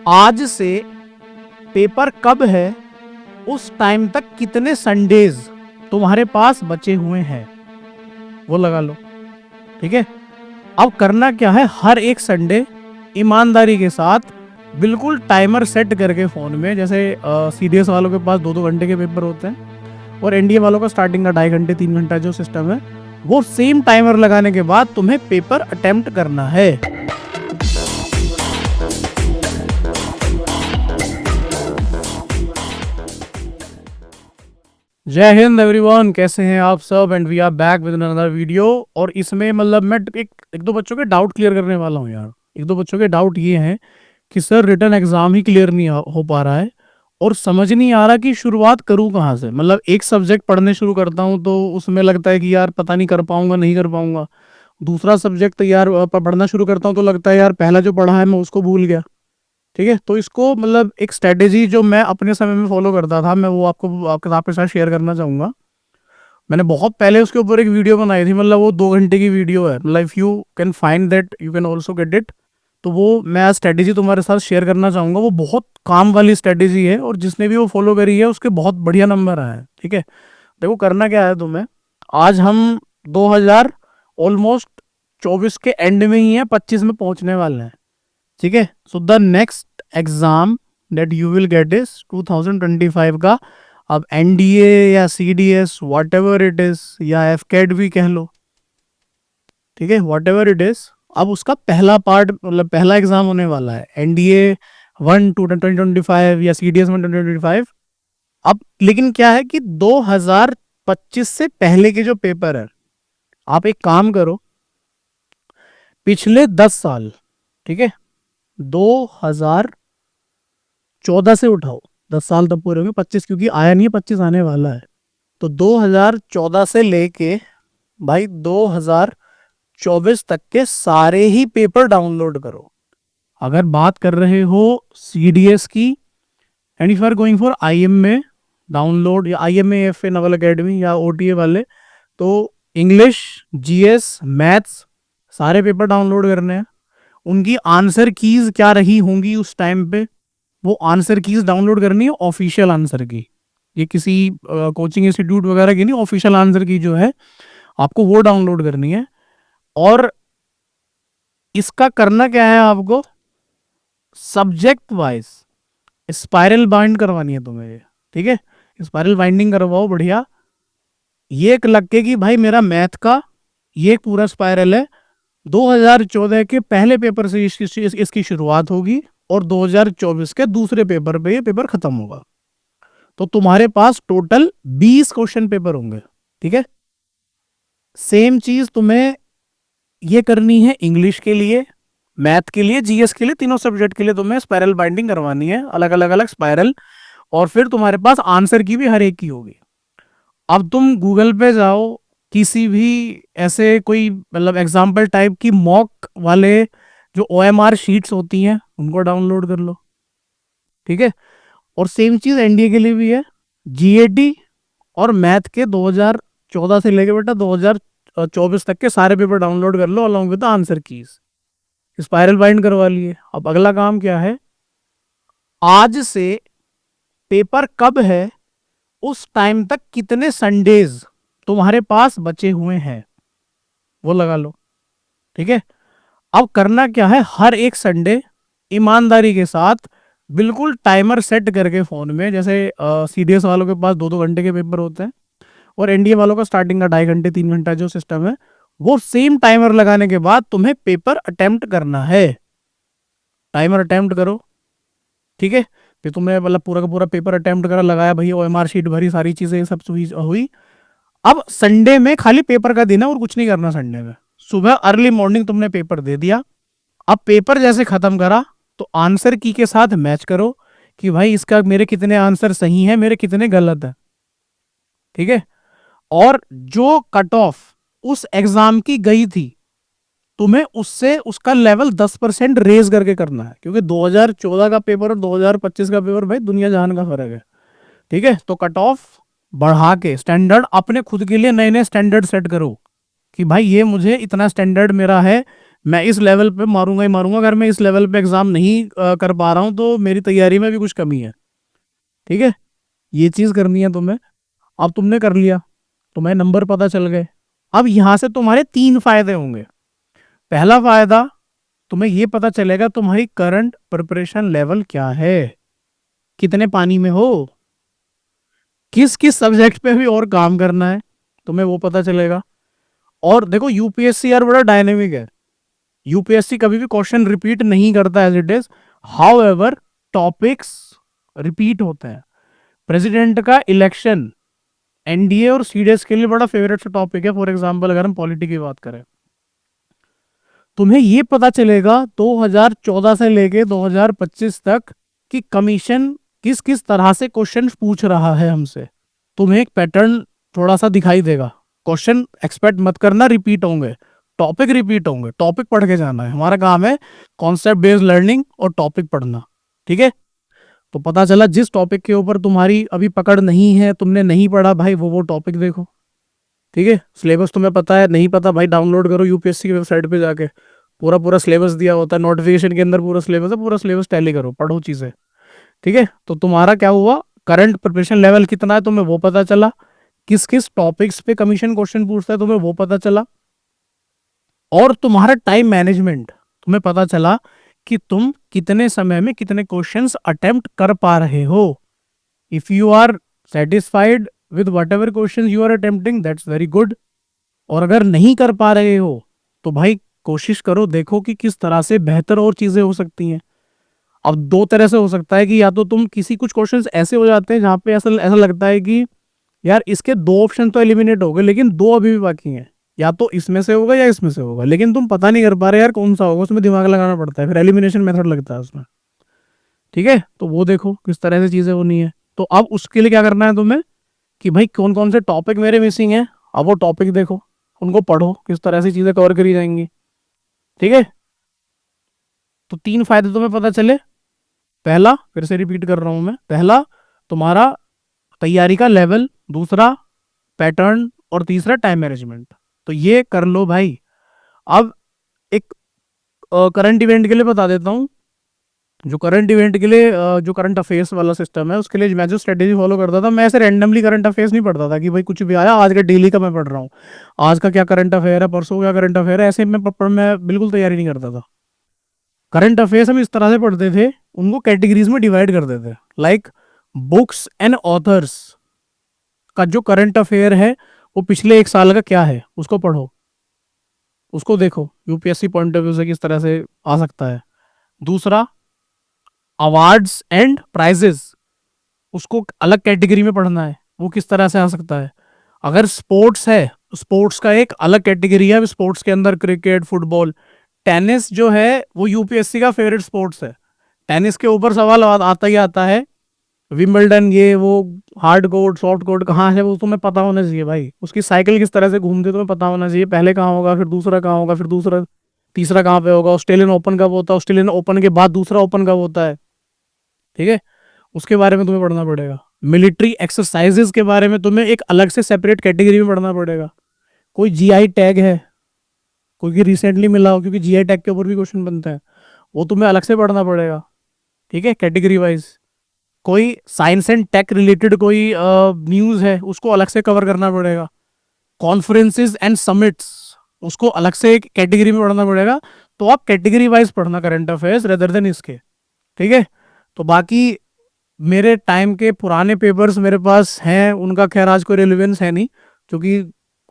आज से पेपर कब है उस टाइम तक कितने संडेज तुम्हारे पास बचे हुए हैं वो लगा लो। ठीक है, अब करना क्या है, हर एक संडे ईमानदारी के साथ बिल्कुल टाइमर सेट करके फ़ोन में, जैसे सीडीएस वालों के पास 2-2 घंटे के पेपर होते हैं और एनडीए वालों का स्टार्टिंग का 2.5 घंटे 3 घंटा जो सिस्टम है, वो सेम टाइमर लगाने के बाद तुम्हें पेपर अटेम्प्ट करना है। जय हिंद एवरीवन, कैसे हैं आप सब? And we are back with another video. और इसमें मतलब मैं एक दो बच्चों के डाउट क्लियर करने वाला हूँ यार। एक दो बच्चों के डाउट ये हैं कि सर रिटन एग्जाम ही क्लियर नहीं हो पा रहा है और समझ नहीं आ रहा कि शुरुआत करूँ कहाँ से। मतलब एक सब्जेक्ट पढ़ने शुरू करता हूँ तो उसमें लगता है कि यार पता नहीं कर पाऊंगा, नहीं कर पाऊंगा। दूसरा सब्जेक्ट यार पढ़ना शुरू करता हूँ तो लगता है यार पहला जो पढ़ा है मैं उसको भूल गया। ठीक है, तो इसको मतलब एक स्ट्रेटेजी जो मैं अपने समय में फॉलो करता था, मैं वो आपके साथ शेयर करना चाहूँगा। मैंने बहुत पहले उसके ऊपर एक वीडियो बनाई थी, मतलब वो 2 घंटे की वीडियो है। मतलब if you can find that you can also get it. तो वो मैं आज स्ट्रेटेजी तुम्हारे साथ शेयर करना चाहूँगा। वो बहुत काम वाली स्ट्रेटेजी है और जिसने भी वो फॉलो करी है उसके बहुत बढ़िया नंबर आए हैं। ठीक है, देखो करना क्या है तुम्हें। आज हम 2000 ऑलमोस्ट 24 के एंड में ही है, 25 में पहुंचने वाले हैं। ठीक है, so the next exam that you will get is 2025 का। अब एनडीए या CDS what ever it is, या एफकेट भी कह लो, ठीक है, वॉट एवर इट इज। अब उसका पहला पार्ट मतलब पहला एग्जाम होने वाला है, एनडीए 1 2025 या सीडीएस 1 2025। अब लेकिन क्या है कि 2025 से पहले के जो पेपर है, आप एक काम करो, पिछले 10 साल, ठीक है, 2014 से उठाओ। 10 साल तब पूरे होंगे, 25 क्योंकि आया नहीं है, 25 आने वाला है। तो 2014 से लेके भाई 2024 तक के सारे ही पेपर डाउनलोड करो। अगर बात कर रहे हो सीडीएस की, and if are going for IM में डाउनलोड, या आईएमए एफ नवल अकेडमी या ओटीए वाले, तो इंग्लिश, जीएस, मैथ्स सारे पेपर डाउनलोड करने हैं। उनकी आंसर कीज क्या रही होंगी उस टाइम पे, वो आंसर कीज डाउनलोड करनी है ऑफिशियल आंसर की। ये किसी कोचिंग इंस्टीट्यूट वगैरह की नहीं, ऑफिशियल आंसर की जो है आपको वो डाउनलोड करनी है। और इसका करना क्या है, आपको सब्जेक्ट वाइज स्पाइरल बाइंड करवानी है तुम्हें ये। ठीक है, स्पाइरल बाइंडिंग करवाओ बढ़िया। ये एक लग के कि भाई मेरा मैथ का ये पूरा स्पाइरल है, 2014 के पहले पेपर से इसकी शुरुआत होगी और 2024 के दूसरे पेपर पे ये पेपर खत्म होगा। तो तुम्हारे पास टोटल 20 क्वेश्चन पेपर होंगे। ठीक है, सेम चीज तुम्हें ये करनी है इंग्लिश के लिए, मैथ के लिए, जीएस के लिए, तीनों सब्जेक्ट के लिए तुम्हें स्पाइरल बाइंडिंग करवानी है, अलग अलग अलग स्पाइरल। और फिर तुम्हारे पास आंसर की भी हर एक की होगी। अब तुम गूगल पे जाओ, किसी भी ऐसे कोई मतलब एग्जाम्पल टाइप की मॉक वाले जो ओएमआर शीट्स होती हैं उनको डाउनलोड कर लो। ठीक है, और सेम चीज एनडीए के लिए भी है। जीएटी और मैथ के 2014 से लेके बेटा 2024 तक के सारे पेपर डाउनलोड कर लो along with the answer keys. Spiral bind करवा लिए। अब अगला काम क्या है, आज से पेपर कब है उस टाइम तक कितने संडेज तुम्हारे पास बचे हुए हैं वो लगा लो। ठीक है, अब करना क्या है, हर एक संडे ईमानदारी के साथ बिल्कुल टाइमर सेट करके फोन में, जैसे सीडीएस वालों के पास 2-2 घंटे के पेपर होते हैं और एनडीए वालों का स्टार्टिंग का 2.5 घंटे 3 घंटा जो सिस्टम है, वो सेम टाइमर लगाने के बाद तुम्हें पेपर अटेम्प्ट करना है। टाइमर अटेम्प्ट करो। ठीक है, फिर तुमने मतलब पूरा का पूरा पेपर अटेम्प्ट करा, लगाया भैया ओएमआर शीट भरी, सारी चीजें सब हुई। अब संडे में खाली पेपर का दिन है और कुछ नहीं करना संडे में। सुबह अर्ली मॉर्निंग तुमने पेपर दे दिया। अब पेपर जैसे खत्म करा तो आंसर की के साथ मैच करो कि भाई इसका मेरे कितने आंसर सही हैं, मेरे कितने गलत हैं। ठीक है, और जो कट ऑफ उस एग्जाम की गई थी तुम्हें उससे उसका लेवल 10% रेज करके करना है, क्योंकि 2014 का पेपर और 2025 का पेपर भाई दुनिया जहान का फर्क है। ठीक है, तो कट ऑफ बढ़ा के स्टैंडर्ड अपने खुद के लिए नए नए स्टैंडर्ड सेट करो कि भाई ये मुझे इतना स्टैंडर्ड मेरा है मैं इस लेवल पे मारूंगा ही मारूंगा, अगर मैं इस लेवल पे एग्जाम नहीं कर पा रहा हूँ तो मेरी तैयारी में भी कुछ कमी है। ठीक है, ये चीज करनी है तुम्हें। अब तुमने कर लिया, तुम्हें नंबर पता चल गए। अब यहां से तुम्हारे तीन फायदे होंगे। पहला फायदा, तुम्हें ये पता चलेगा तुम्हारी करंट प्रिपरेशन लेवल क्या है, कितने पानी में हो, किस किस सब्जेक्ट पे भी और काम करना है, तुम्हें वो पता चलेगा। और देखो यूपीएससी यार बड़ा डायनेमिक है, यूपीएससी कभी भी क्वेश्चन रिपीट नहीं करता as it is. However topics repeat होते हैं। प्रेसिडेंट का इलेक्शन एनडीए और सीडीएस के लिए बड़ा फेवरेट टॉपिक है। फॉर एग्जांपल अगर हम पॉलिटी की बात करें, तुम्हें ये पता चलेगा 2014 से लेके 2025 तक कि कमीशन किस किस तरह से क्वेश्चन पूछ रहा है हमसे। तुम्हें एक पैटर्न थोड़ा सा दिखाई देगा। क्वेश्चन एक्सपेक्ट मत करना रिपीट होंगे, टॉपिक रिपीट होंगे, टॉपिक पढ़ के जाना है। हमारा काम है कॉन्सेप्ट बेस्ड लर्निंग और टॉपिक पढ़ना। ठीक है, तो पता चला जिस टॉपिक के ऊपर तुम्हारी अभी पकड़ नहीं है, तुमने नहीं पढ़ा भाई, वो टॉपिक देखो। ठीक है, सिलेबस तुम्हें पता है, नहीं पता भाई डाउनलोड करो यूपीएससी की वेबसाइट पे जाके, पूरा पूरा सिलेबस दिया होता है, नोटिफिकेशन के अंदर पूरा सिलेबस है, पूरा सिलेबस टैली करो, पढ़ो चीजें। ठीक है, तो तुम्हारा क्या हुआ, करंट प्रिपरेशन लेवल कितना है तुम्हें वो पता चला, किस किस टॉपिक्स पे कमीशन क्वेश्चन पूछता है तुम्हें वो पता चला, और तुम्हारा टाइम मैनेजमेंट तुम्हें पता चला कि तुम कितने समय में कितने क्वेश्चंस अटेम्प्ट कर पा रहे हो। If you are satisfied with whatever question you are attempting, that's very good. और अगर नहीं कर पा रहे हो तो भाई कोशिश करो, देखो कि किस तरह से बेहतर और चीजें हो सकती हैं। अब दो तरह से हो सकता है कि या तो तुम किसी कुछ क्वेश्चंस ऐसे हो जाते हैं जहां पे ऐसा ऐसा लगता है कि यार इसके दो ऑप्शन तो एलिमिनेट हो गए लेकिन दो अभी भी बाकी हैं, या तो इसमें से होगा या इसमें से होगा, लेकिन तुम पता नहीं कर पा रहे यार कौन सा होगा, उसमें दिमाग लगाना पड़ता है, फिर एलिमिनेशन मेथड लगता है उसमें। ठीक है, तो वो देखो किस तरह से चीजें होनी है। तो अब उसके लिए क्या करना है तुम्हें कि भाई कौन कौन से टॉपिक मेरे मिसिंग है, अब वो टॉपिक देखो, उनको पढ़ो, किस तरह से चीजें कवर करी जाएंगी। ठीक है, तो तीन फायदे तुम्हें पता चले। पहला, फिर से रिपीट कर रहा हूं मैं, पहला तुम्हारा तैयारी का लेवल, दूसरा पैटर्न, और तीसरा टाइम मैनेजमेंट। तो ये कर लो भाई। अब एक करंट इवेंट के लिए बता देता हूँ। जो करंट इवेंट के लिए जो करंट अफेयर्स वाला सिस्टम है उसके लिए मैं जो स्ट्रेटेजी फॉलो करता था, मैं ऐसे रैंडमली करंट अफेयर्स नहीं पढ़ता था कि भाई कुछ भी आया आज का डेली का मैं पढ़ रहा हूँ, आज का क्या करंट अफेयर है, परसों क्या करंट अफेयर है, ऐसे मैं बिल्कुल तैयारी नहीं करता था। करंट अफेयर्स हम इस तरह से पढ़ते थे, उनको कैटेगरीज में डिवाइड करते थे, लाइक बुक्स एंड ऑथर्स का जो करंट अफेयर है वो पिछले एक साल का क्या है उसको पढ़ो, उसको देखो यूपीएससी पॉइंट ऑफ व्यू से किस तरह से आ सकता है। दूसरा, अवार्ड्स एंड प्राइजेस, उसको अलग कैटेगरी में पढ़ना है, वो किस तरह से आ सकता है। अगर स्पोर्ट्स है तो स्पोर्ट्स का एक अलग कैटेगरी है, स्पोर्ट्स के अंदर क्रिकेट, फुटबॉल, टेनिस जो है वो यूपीएससी का फेवरेट स्पोर्ट्स है। टेनिस के ऊपर सवाल आता ही आता है, विंबलडन ये वो, हार्ड कोर्ट सॉफ्ट कोर्ट कहाँ है वो तुम्हें पता होना चाहिए भाई, उसकी साइकिल किस तरह से घूमती है तुम्हें पता होना चाहिए, पहले कहाँ होगा, फिर दूसरा कहाँ होगा, फिर दूसरा तीसरा कहाँ पे होगा, ऑस्ट्रेलियन ओपन कब होता है, ऑस्ट्रेलियन ओपन के बाद दूसरा ओपन कब होता है। ठीक है, उसके बारे में तुम्हें पढ़ना पड़ेगा। मिलिट्री एक्सरसाइजेस के बारे में तुम्हें एक अलग से सेपरेट कैटेगरी में पढ़ना पड़ेगा। कोई जीआई टैग है, कोई रिसेंटली मिला हो, क्योंकि जीआई टैग के ऊपर भी क्वेश्चन बनते हैं, वो तुम्हें अलग से पढ़ना पड़ेगा। ठीक है, कैटेगरी वाइज। कोई साइंस एंड टेक रिलेटेड कोई न्यूज़ है उसको अलग से कवर करना पड़ेगा। कॉन्फ्रेंसेस एंड समिट्स उसको अलग से एक कैटेगरी में पढ़ना पड़ेगा। तो आप कैटेगरी वाइज पढ़ना करंट अफेयर्स रेदर देन इसके। ठीक है, तो बाकी मेरे टाइम के पुराने पेपर्स मेरे पास हैं, उनका खैर आज कोई रेलिवेंस है नहीं, क्योंकि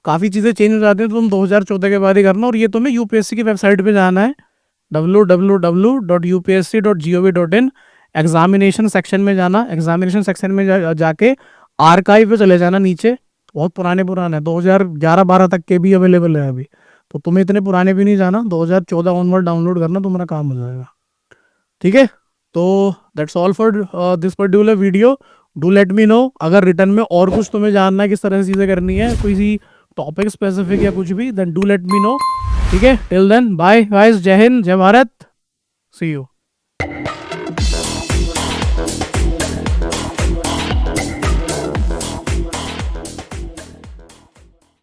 काफ़ी चीज़ें चेंज हो जाती हैं, तो तुम 2014 के बाद ही करना। और ये तुम्हें यूपीएससी की वेबसाइट पे जाना है, www.upsc.gov.in, एग्जामिनेशन सेक्शन में जाना, एग्जामिनेशन सेक्शन में जाके आर्काइव पे चले जाना नीचे, बहुत पुराने पुराने 2011-12 तक के भी अवेलेबल है अभी, तो तुम्हें इतने पुराने भी नहीं जाना, 2014 ऑनवर्ड डाउनलोड करना, तुम्हारा काम हो जाएगा। ठीक है, तो that's all for this particular video. Do let me no अगर रिटर्न में और कुछ तुम्हें जानना है, किस तरह से चीज़ें करनी है, कोई टॉपिक स्पेसिफिक या कुछ भी, then do let me know. ठीक है, टिल देन बाय गाइस, जय हिंद, जय भारत, सी यू।